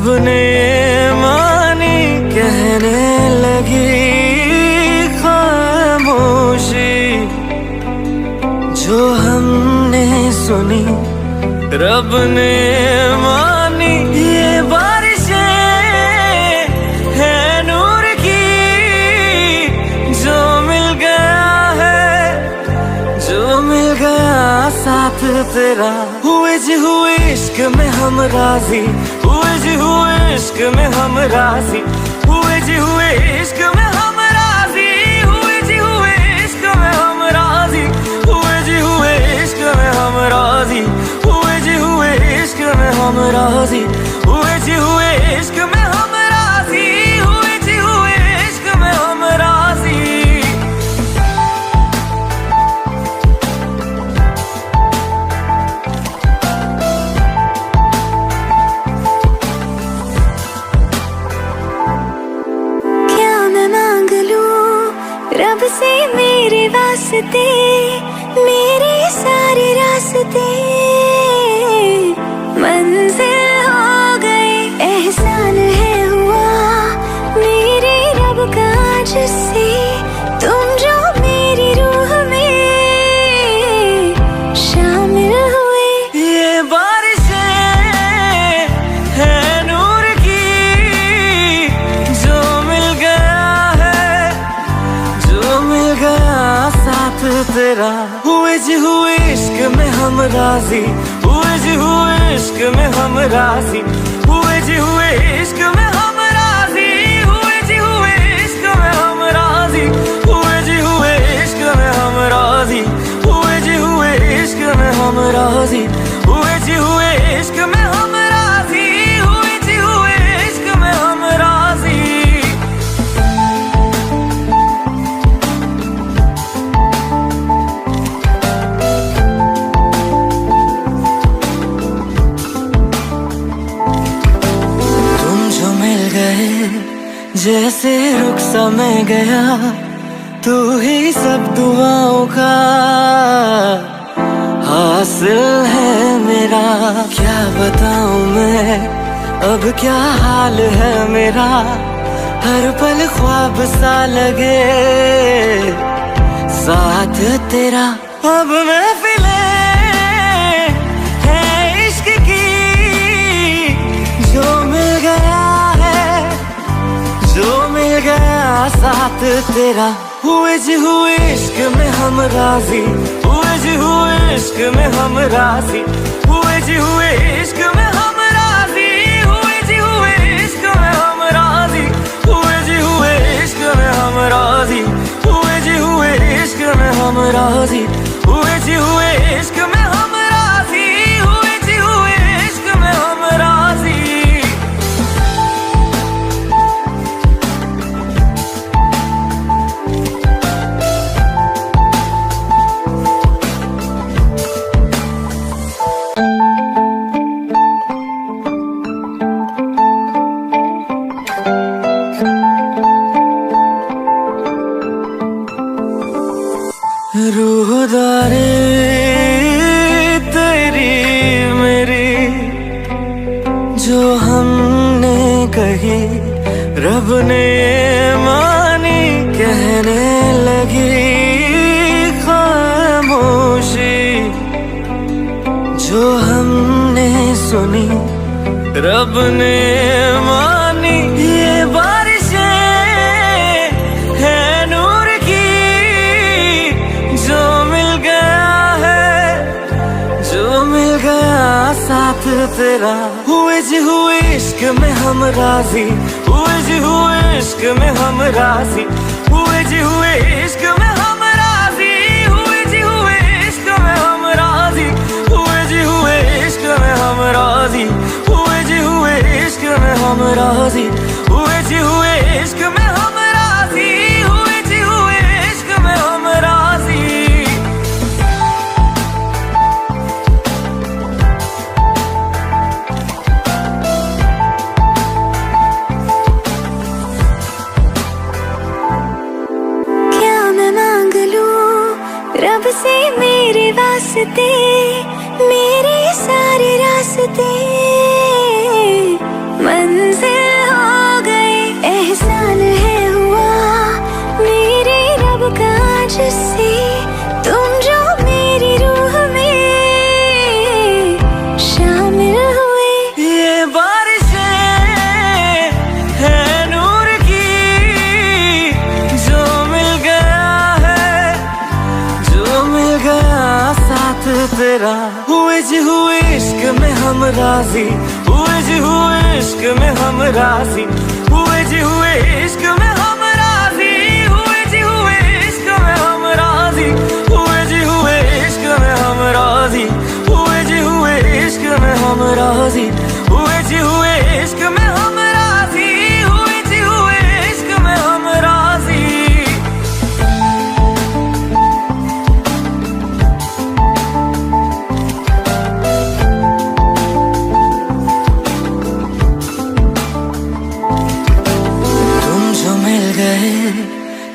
रब ने मानी कहने लगी खामोशी, जो हमने सुनी रब ने मानी। ये बारिशें है नूर की, जो मिल गया है, जो मिल गया साथ तेरा। हुए जी हुए इश्क में हम राजी, हुए जी हुए इश्क में हम राजी, हुए जी हुए इश्क में हम राजी, हुए जी हुए इश्क में हम राजी, हुए जी हुए इश्क में हम राजी, हुए जी हुए इश्क में हम राजी, हुए जी हुए इश्क में हम राजी, हुए जी हुए इश्क में हम राजी। रब से मेरे वास्ते, मेरे सारे रास्ते मंजिल हो गए। एहसान है हुआ मेरे रब का जिससे, तुम जो मेरी रूह में शामिल हुए। ये बारिशें है नूर की, जो मिल गया है, जो मिल गया साथ तेरा। हुए जी हुए इश्क में हम राजी, हुए जी हुए इश्क में हम राजी, हुए जी हुए इश्क में हम राजी, हुए जी हुए इश्क में हम राजी, हुए जी हुए इश्क में हम राजी, हुए जी हुए इश्क में हम राजी, हुए जी हुए इश्क में हम राजी, हुए जी हुए इश्क में हम राजी। जैसे रुख सा मैं गया, तू ही सब दुआओं का हासिल है मेरा। क्या बताऊं मैं अब क्या हाल है मेरा, हर पल ख्वाब सा लगे साथ तेरा। अब महफिलें है इश्क की, जो मिल गया है, जो मिल गया साथ तेरा। हुए जी हुए इश्क में हम राजी, हुए जी हुए इश्क में हम राजी, हुए जी हुए इश्क में हम राजी, हुए जी हुए इश्क में हम राजी, हुए जी हुए इश्क में हम राजी, हुए जी हुए इश्क में हम राजी, हुए जी हुए इश्क में हम राजी, हुए जी हुए इश्क में हम राजी। रूहदारी तेरी मेरी, जो हमने कही रब ने मानी कहने लगी खामोशी, जो हमने सुनी रब ने मानी। ये बारिशें है नूर की, जो मिल गया है, जो मिल गया साथ तेरा। हुए जी हुए इश्क में हम राजी, हुए जी हुए इश्क में हम राजी, हुए जी हुए इश्क में हम राजी, हुए जी हुए इश्क में हम राजी, हुए जी हुए इश्क में हम राजी, हुए जी हुए इश्क में हम राजी, हुए जी हुए इश्क में हम राजी, हुए जी हुए इश्क में हम राजी। रब से मेरे वास्ते, मेरे सारे रास्ते मंजिल हो गई, एहसान है हुआ मेरे रब का जिससे तुम जो मेरी रूह में शामिल हुए। ये बारिशें है नूर की, जो मिल गया है, जो मिल गया साथ तेरा। हुए जी हुए इश्क में हम राजी, हुए जी हुए इश्क में हम राजी, हुए जी हुए इश्क में हम राजी, हुए जी हुए इश्क में हम राजी, हुए जी हुए इश्क में हम राजी, हुए जी हुए इश्क में हम राजी, हुए जी हुए इश्क में हम राजी, हुए जी हुए इश्क में हम राजी।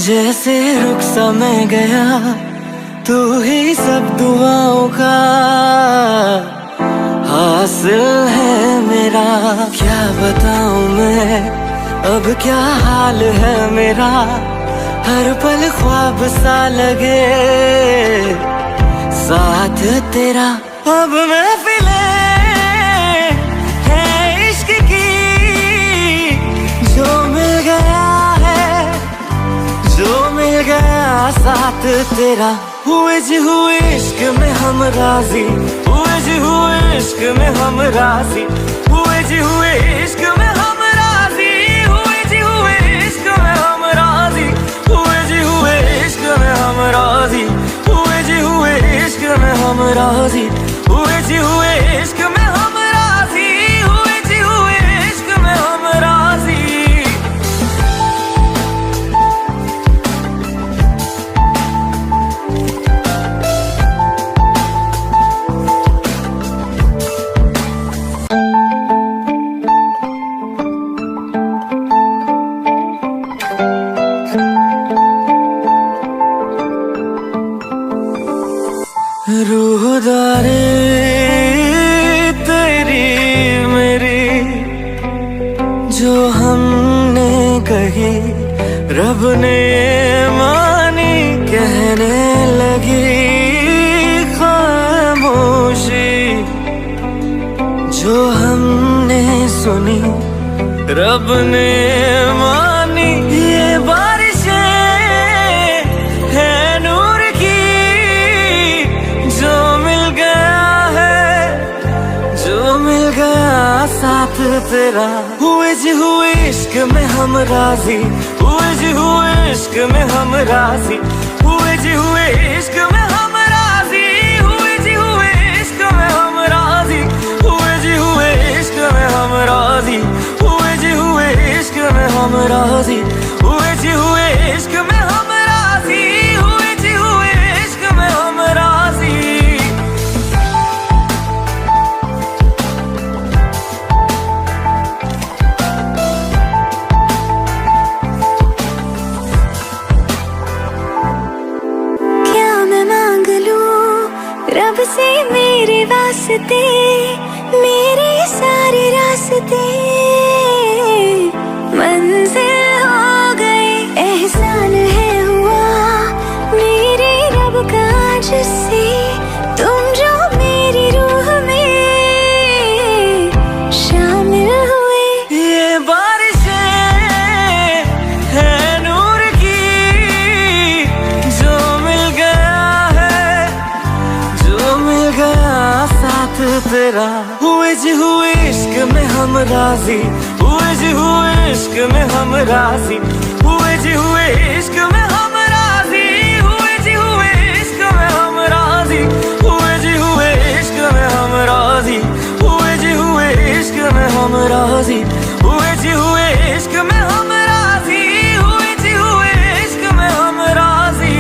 जैसे रुख सा मैं गया, तू ही सब दुआओं का हासिल है मेरा। क्या बताऊं मैं अब क्या हाल है मेरा, हर पल ख्वाब सा लगे साथ तेरा। अब महफिले है इश्क की, जो मिल गया है, जो मिल गया साथ तेरा। हुए जी हुए इश्क में हम राजी, हुए जी हुए इश्क में हम राजी, हुए जी हुए इश्क में हम राजी, हुए जी हुए इश्क में हम राजी, हुए जी हुए इश्क में हम राजी, हुए जी हुए इश्क में हम राजी, हुए जी हुए इश्क में हम राजी, हुए जी हुए इश्क में हम राजी। रूहदारी तेरी मेरी जो हमने कही, रब ने मानी, कहने लगी खामोशी। जो हमने सुनी, रब ने मानी। ये बारिशें है नूर की, जो मिल गया है, जो मिल गया साथ तेरा। हुए जी हुए इश्क में हम राजी, हुए जी हुए इश्क में हम राजी, हुए जी हुए इश्क में हम राजी, हुए जी हुए इश्क में हम राजी, हुए जी हुए इश्क में हम राजी, हुए जी हुए इश्क में हम राजी, हुए जी हुए इश्क में हम राजी, हुए जी हुए इश्क में हम राजी। क्या मैं मांग लूं रब से मेरे वास्ते, मेरे सारे रास्ते मंजिल हो गए, एहसान है हुआ मेरे रब का जिससे तुम जो मेरी रूह में शामिल हुए। ये बारिशें है नूर की, जो मिल गया है, जो मिल गया साथ तेरा। हुए जी हुए इश्क में हम राजी, हुए जी हुए इश्क में हम राजी, हुए जी हुए इश्क में हम राजी, हुए जी हुए इश्क में हम राजी, हुए जी हुए इश्क में हम राजी, हुए जी हुए इश्क में हम राजी, हुए जी हुए इश्क में हम राजी, हुए जी हुए इश्क में हम राजी।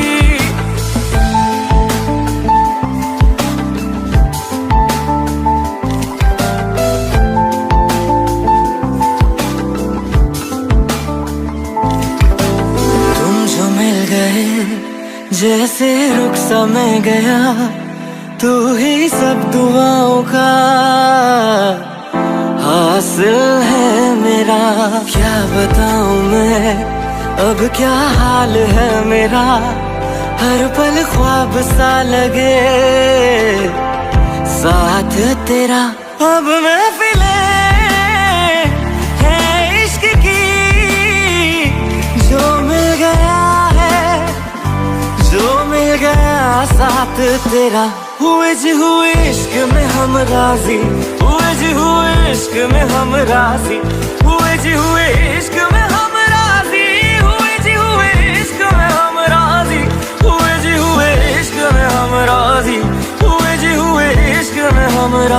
जैसे रुख सा मैं गया, तू ही सब दुआओं का हासिल है मेरा। क्या बताऊं मैं अब क्या हाल है मेरा, हर पल ख्वाब सा लगे साथ तेरा। अब महफिले है इश्क की, जो मिल गया है, जो मिल गया साथ तेरा। हुए जी हुए इश्क में हम राजी, हुए जी हुए इश्क में हम राजी, हुए जी हुए इश्क में हम राजी, हुए जी हुए इश्क में हम राजी, हुए जी हुए इश्क में हम राजी, हुए जी हुए इश्क में हम राजी।